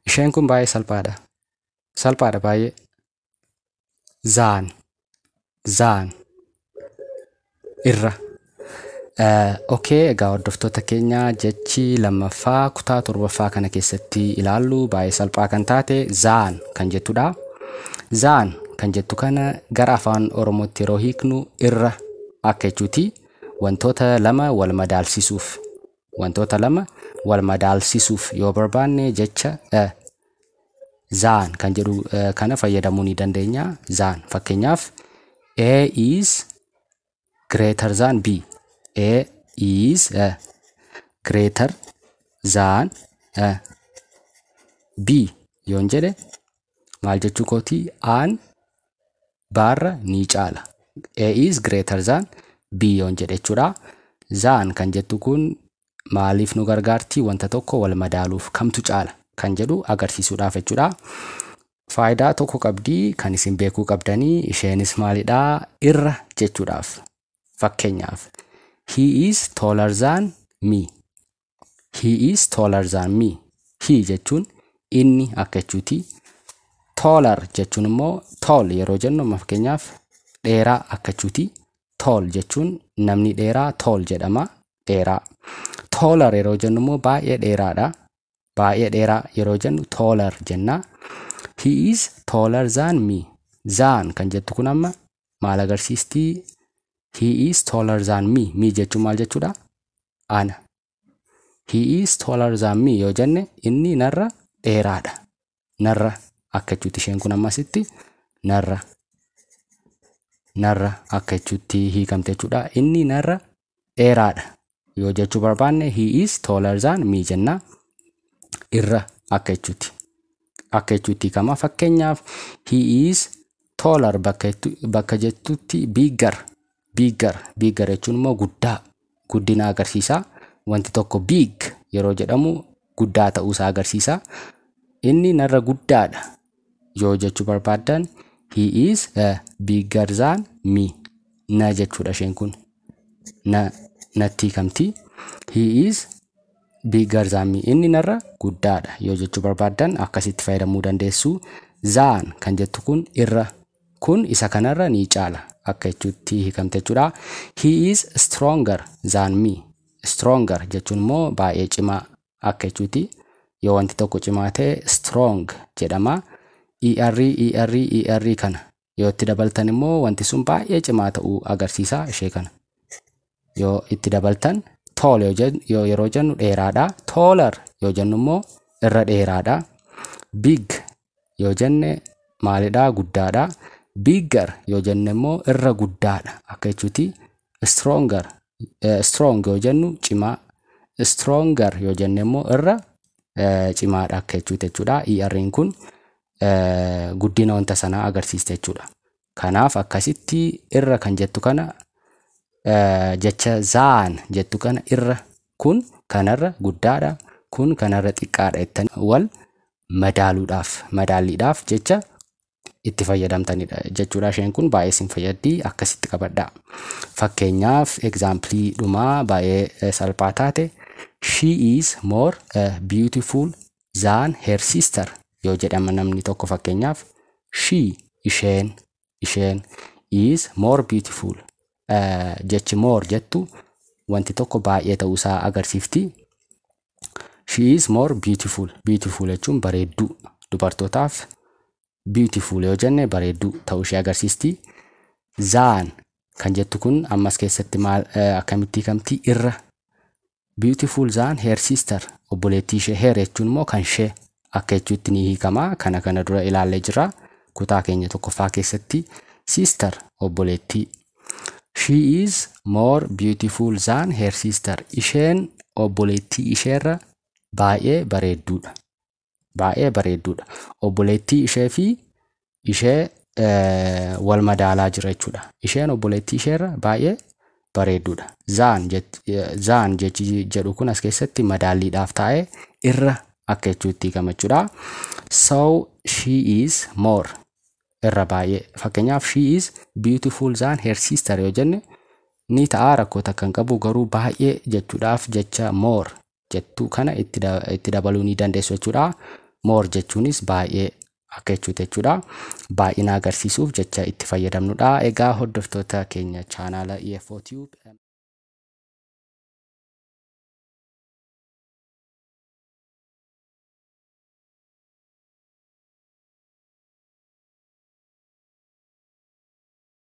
Isheen kun baay'ee salphaadha. Salphaadha baay'ee. Zaan irra. Okay, egaa hordoftoota keenya jechi lammaffaa kutaa torbaffaa kana keessatti ilaallu baay'ee salphaa kan taate zaan kan jettudha. Zaan kan jettu kana gara afaan Oromootti yeroo hiiknu irra akka jechuuti. Wantoota lama wal madaalsisuuf yoo barbaanne jecha zaan kan jedhu kana fayyadamuu ni dandeenya. Zaan fakkeenyaaf A is greater than B. A is greater than B yoon jedhe maal jechuu kooti? Aan baarra ni caala. A is greater than B yoon jedhe jechuudha. Zaan kan jettu kun maaliif nu gargaarti? Wanta tokko wal madaaluuf kamtu caala kan jedhu agarsiisuudhaaf jechuudha. Faayidaa tokko qabdi kan isin beekuu qabdanii, isheenis maalidhaa? Irra jechuudhaaf. Fakkeenyaaf he is taller than me. He is taller than me. He jechuun inni akka jechuuti. Taller jechuun immoo tall yeroo jennu fakkeenyaaf dheeraa akka jechuuti. Tall jechuun namni dheeraa tall jedhama, dheeraa. Taller yeroo jennu immoo baay'ee dheeraadha. Baay'ee dheeraa yeroo jennu taller jenna. He is taller than me. Zaan kan jettu kun amma maal agarsiisti? He is taller than me. Me jechuun maal jechuudha? Ana. He is taller than me yoo jenne inni narra dheeraadha. Narra akka jechuutti isheen kun ammasitti narra akka jechuutti hiikamte jechuudha. Inni narra dheeraadha yoo jechuu barbaanne he is taller than me jenna. Irra akka jechuutti. Akka jechuutti kama fakkeenyaaf he is taller bakka jettutti bigger jechuun immoo guddaa, guddina agarsiisa. Wanti tokko big yeroo jedhamu guddaa ta'uusaa agarsiisa. Inni narra guddaadha yoo jechuu barbaadan he is bigger than me. Na jechuudha isheen kun. Natti hiikamti. He is bigger than me. Inni narra guddaadha yoo jechuu barbaadan akkasitti fayyadamuu dandeessu. Zaan kan jettu kun irra, kun isa kanarra ni caala akka jechuutti hiikamte jechuudha. He is stronger than me. Stronger jechuun immoo baay'ee cimaa akka jechuuti. Yoo wanti tokko cimaa ta'e strong jedhama. ER kana yoo itti dabaltan immoo wanti sun baay'ee cimaa ta'uu agarsiisa ishee kana. Yoo itti dabaltan tall yoo yeroo jennu dheeraadha. Taller yoo jennu immoo irra dheeraadha. Big yoo jenne maalidhaa? Guddaadha. Bigger yoo jenne immoo irra guddaadha akka jechuuti. Strong yoo jennu cimaa. Stronger yoo jenne immoo irra cimaadha akka jechuuti jechuudha. ER'n kun guddina wanta sanaa agarsiiste jechuudha. Kanaaf akkasitti irra kan jettu kana jecha zaan jettu kana irra, kun kanarra guddaadha, kun kanarra xiqqaadha jettanii wal madaalliidhaaf jecha itti fayyadamtanidha jechuudha. Isheen kun baay'ee isin fayyaddi, akkasitti qabadha. Fakkeenyaaf examplii dhumaa baay'ee salphaa taate she is more beautiful than her sister yoo jedhama namni tokko fakkeenyaaf isheen is more beautiful. Jechi more jettu wanti tokko baay'ee ta'uusaa agarsiifti. She is more beautiful. Beautiful jechuun bareedduu, dubartootaaf beautiful yoo jenne bareedduu ta'uu ishee agarsiisti. Zaan kan jettu kun ammas keessatti maal akkamitti hiikamti? Irra. Beautiful than her sister. Obboleettii ishee. Her jechuun immoo kan ishee akka jechuutti ni hiikama. Kana dura ilaallee jira kutaa keenya tokkoffaa keessatti. Sister obboleettii. She is more beautiful than her sister. Isheen obboleettii isheerra baay'ee bareedduudha. Baay'ee bareedduudha. Obboleettii ishee fi ishee wal madaalaa jira jechuudha. Isheen obboleettii isheerra baay'ee bareedduudha. Zaan jechi jedhu kun as keessatti madaalliidhaaf taa'ee irra akka jechuutti hiikama jechuudha. So she is more. Irra baay'ee. Fakkeenyaaf she is beautiful than her sister yoo jenne ni ta'a, rakkoota kan qabu garuu baay'ee jechuudhaaf jecha more jettu kana itti dabaluu ni dandeessu jechuudha. More jechuunis baay'ee akka jechuudha. Baay'ina agarsiisuuf jecha itti fayyadamnudha. Egaa hordoftoota keenya chaanaala EFO Tube